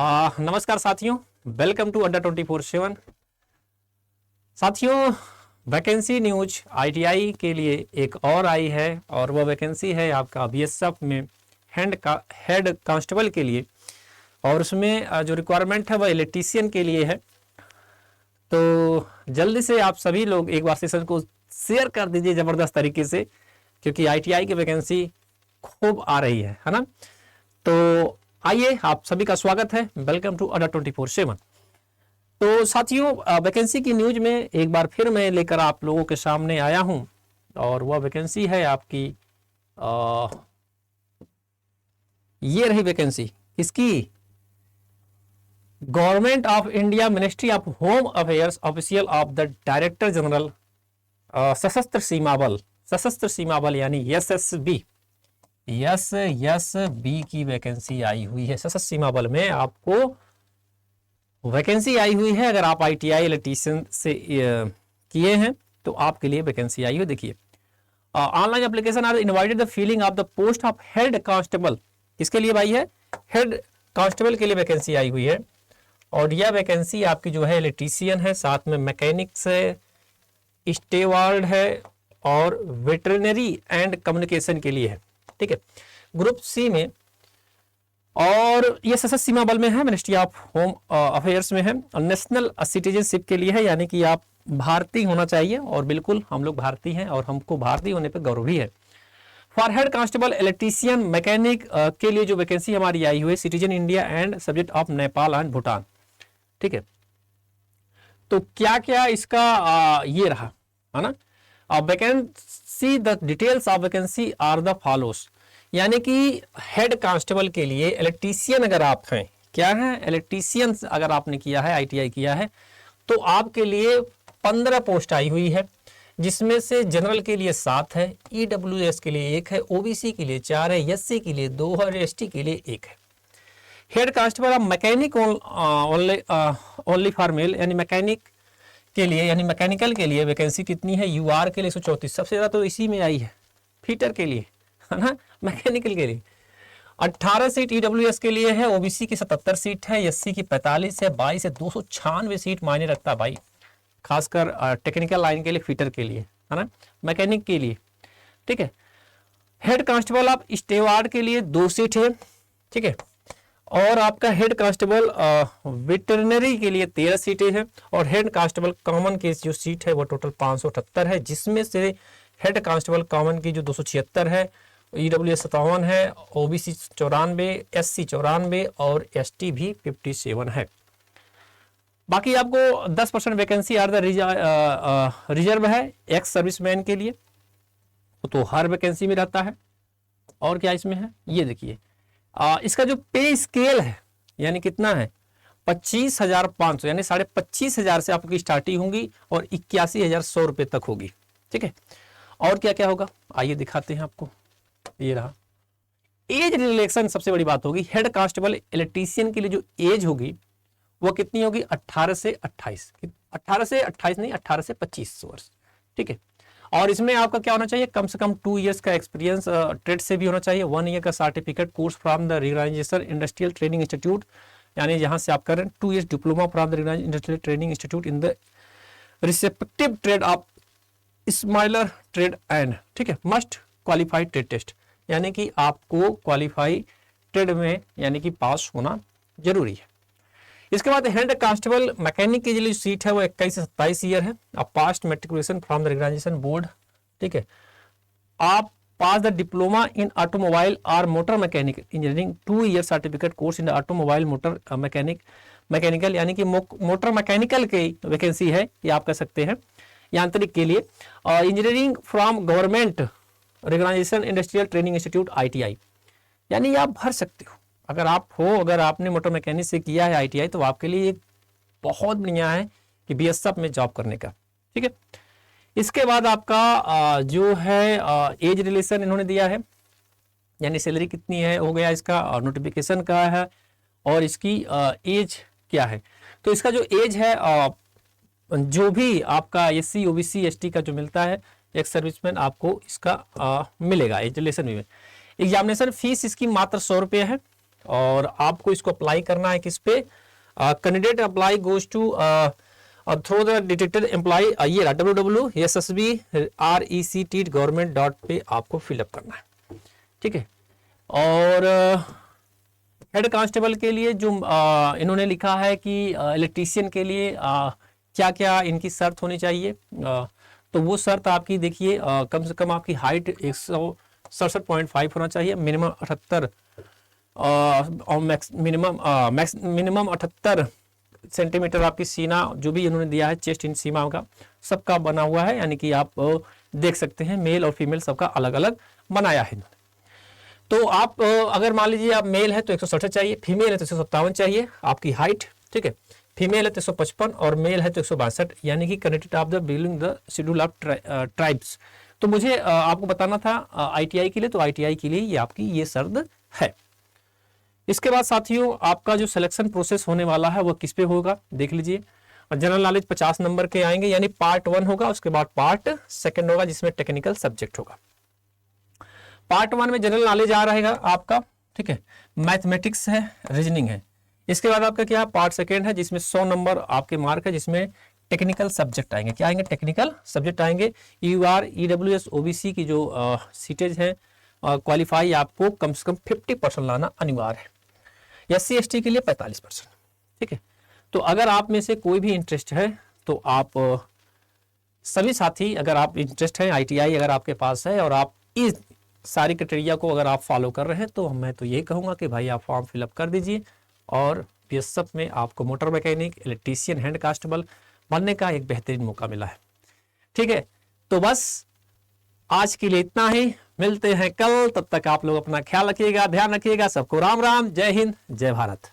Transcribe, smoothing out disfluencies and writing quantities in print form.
नमस्कार साथियों, welcome to अड्डा 24/7। साथियों, वैकेंसी न्यूज आईटीआई के लिए एक और आई है और वह वैकेंसी है आपका बीएसएफ में हेड कांस्टेबल के लिए। और उसमें जो रिक्वायरमेंट है वह इलेक्ट्रीशियन के लिए है। तो जल्दी से आप सभी लोग एक बार सेशन को शेयर कर दीजिए ज़बरदस्त तरीके से, क्योंकि आईटीआई की वैकेंसी खूब आ रही है ना। तो आइए, आप सभी का स्वागत है, वेलकम टू अड्डा 24/7। तो साथियों, वैकेंसी की न्यूज में एक बार फिर मैं लेकर आप लोगों के सामने आया हूं और वह वैकेंसी है आपकी ये रही वैकेंसी किसकी? Government of India, ministry of home affairs, official of the director general सशस्त्र सीमा बल यानी एसएसबी की वैकेंसी आई हुई है। सशस्त्र सीमा बल में आपको वैकेंसी आई हुई है। अगर आप आईटीआई इलेक्ट्रीशियन से किए हैं तो आपके लिए वैकेंसी आई हुई। देखिए, online application are invited the filling of the post of head constable. किसके लिए भाई है? हेड कांस्टेबल के लिए वैकेंसी आई हुई है। और यह वैकेंसी आपकी जो है इलेक्ट्रीशियन है, साथ में मैकेनिक्स है, स्टेवार्ड है और वेटरनरी एंड कम्युनिकेशन के लिए है। ठीक है, ग्रुप सी में। और ये सशस्त्र सीमा बल में है, मिनिस्ट्री ऑफ होम अफेयर्स में है। और नेशनल सिटीजनशिप के लिए है, यानी कि आप भारतीय होना चाहिए। और बिल्कुल हम लोग भारतीय हैं और हमको भारतीय होने पर गौरव भी है। For head constable, electrician, mechanic के लिए जो वैकेंसी हमारी आई हुई है, citizen India and subject of Nepal and Bhutan. ठीक है, तो क्या क्या इसका ये रहा है ना। Vacancy, the details of vacancy are the follows. यानी कि हेड कांस्टेबल के लिए इलेक्ट्रीशियन अगर आप हैं, क्या है, इलेक्ट्रीशियन अगर आपने किया है, आईटीआई किया है, तो आपके लिए 15 पोस्ट आई हुई है, जिसमें से जनरल के लिए 7 है, ईडब्ल्यूएस के लिए 1 है, ओबीसी के लिए 4 है, एससी के लिए 2 है और एसटी के लिए 1 है। Head constable of mechanic only for male, यानी मैकेनिक के लिए, यानी मैकेनिकल के लिए वैकेंसी कितनी है? यूआर के लिए 134, सबसे ज़्यादा तो इसी में आई है, फीटर के लिए है ना, मैकेनिकल के लिए 18 सीट ईडब्ल्यूएस के लिए है, ओबीसी की 77 सीट है, एससी की 45 है, 22 है, 296 सीट मायने रखता है भाई, खासकर टेक्निकल लाइन के लिए, फीटर के लिए है ना, मैकेनिक के लिए। ठीक है, हेड कांस्टेबल ऑफ स्टेवार्ड के लिए 2 सीट है। ठीक है, और आपका हेड कांस्टेबल वेटरनरी के लिए 13 सीटें हैं। और हेड कांस्टेबल कॉमन की जो सीट है वो टोटल 578 है, जिसमें से हेड कांस्टेबल कॉमन की जो 276 है, ईडब्ल्यूएस 57 है, ओबीसी 94, एससी 94 और एसटी भी 57 है। बाकी आपको 10% वैकेंसी आर द रिजर्व है एक्स सर्विसमैन के लिए, तो हर वैकेंसी में रहता है। और क्या इसमें है ये देखिए, इसका जो पे स्केल है यानी कितना है, 25,500, यानी 25,500 से आपकी स्टार्टिंग होगी और 81,100 रुपये तक होगी। ठीक है, और क्या क्या होगा आइए दिखाते हैं आपको। ये रहा एज रिलेक्शन, सबसे बड़ी बात होगी। हेड कांस्टेबल इलेक्ट्रीशियन के लिए जो एज होगी वो कितनी होगी? 18 से 28, 18 से 28 नहीं, 18 से 25 वर्ष। ठीक है, और इसमें आपका क्या होना चाहिए? कम से कम 2 इयर्स का एक्सपीरियंस ट्रेड से भी होना चाहिए, 1 ईयर का certificate course from the recognition industrial training institute, यानी जहां से आप कर रहे हैं 2 years diploma from the recognised industrial training institute in the respective trade of smaller trade and. ठीक है, मस्ट क्वालिफाइड ट्रेड टेस्ट, यानी कि आपको क्वालिफाई ट्रेड में यानी कि पास होना जरूरी है। इसके बाद हेड कांस्टेबल मैकेनिक की जो सीट है वो 21 से 27 ईयर है। आप past matriculation from the recognisation board. ठीक है, आप पास द डिप्लोमा इन ऑटोमोबाइल और motor mechanic engineering, 2 year certificate course in the automobile motor mechanical, यानी कि मोटर मैकेनिकल की वैकेंसी है, ये आप कह सकते हैं, यांत्रिक के लिए। और engineering from government recognisation industrial training institute ITI, यानी आप भर सकते हो अगर आप हो, अगर आपने मोटर मैकेनिक से किया है आईटीआई, तो आपके लिए बहुत बढ़िया है कि बीएसएफ में जॉब करने का। ठीक है, इसके बाद आपका जो है एज रिलेशन इन्होंने दिया है, यानी सैलरी कितनी है हो गया इसका, और नोटिफिकेशन का है, और इसकी एज क्या है। तो इसका जो एज है जो भी आपका एससी ओबीसी एसटी का जो मिलता है एक्स सर्विसमैन, आपको इसका मिलेगा एज रिलेशन में। एग्जामिनेशन फीस इसकी मात्र 100 रुपये है। और आपको इसको अप्लाई करना है किस पे, candidate apply goes to through the detected employ, ये www.ssb.rect.government पे आपको फिलअप करना है, ठीक है। और हेड कांस्टेबल के लिए जो इन्होंने लिखा है कि इलेक्ट्रीशियन के लिए क्या क्या इनकी शर्त होनी चाहिए, तो वो शर्त आपकी देखिए, कम से कम आपकी हाइट 167.5 होना चाहिए, मिनिमम 78 और मिनिमम 78 सेंटीमीटर आपकी सीना, जो भी इन्होंने दिया है चेस्ट इन सीमा का सबका बना हुआ है, यानी कि आप देख सकते हैं मेल और फीमेल सबका अलग अलग बनाया है इन्होंने। तो आप अगर मान लीजिए आप मेल है तो 167 चाहिए, फीमेल है तो 157 चाहिए आपकी हाइट, ठीक है। फीमेल है तो 155 और मेल है तो 162, यानी कि connected of the belong the schedule of tribes. तो मुझे आपको बताना था आईटीआई के लिए, तो आईटीआई के लिए ये आपकी ये शर्त है। इसके बाद साथियों आपका जो सिलेक्शन प्रोसेस होने वाला है वो किस पे होगा देख लीजिए। जनरल नॉलेज 50 नंबर के आएंगे, यानी पार्ट 1 होगा, उसके बाद पार्ट 2 होगा जिसमें टेक्निकल सब्जेक्ट होगा। पार्ट 1 में जनरल नॉलेज आ रहेगा आपका, ठीक है, मैथमेटिक्स है, रीजनिंग है। इसके बाद आपका क्या पार्ट 2 है जिसमें 100 नंबर आपके मार्क है, जिसमें टेक्निकल सब्जेक्ट आएंगे। क्या आएंगे? टेक्निकल सब्जेक्ट आएंगे। यूआर ईडब्ल्यूएस ओबीसी की जो सीटेज है क्वालिफाई आपको कम से कम 50% लाना अनिवार्य है। एससी एसटी के लिए 45%, ठीक है। तो अगर आप में से कोई भी इंटरेस्ट है तो आप सभी साथी, अगर आप इंटरेस्ट है, आईटीआई अगर आपके पास है और आप इस सारी क्राइटेरिया को अगर आप फॉलो कर रहे हैं, तो मैं तो यही कहूँगा कि भाई आप फॉर्म फिलअप कर दीजिए और बीएसएफ में आपको motor mechanic, electrician, hand constable बनने का एक बेहतरीन मौका मिला है, ठीक है। तो बस आज के लिए इतना ही, मिलते हैं कल, तब तक आप लोग अपना ख्याल रखिएगा, ध्यान रखिएगा। सबको राम राम, जय हिंद, जय भारत।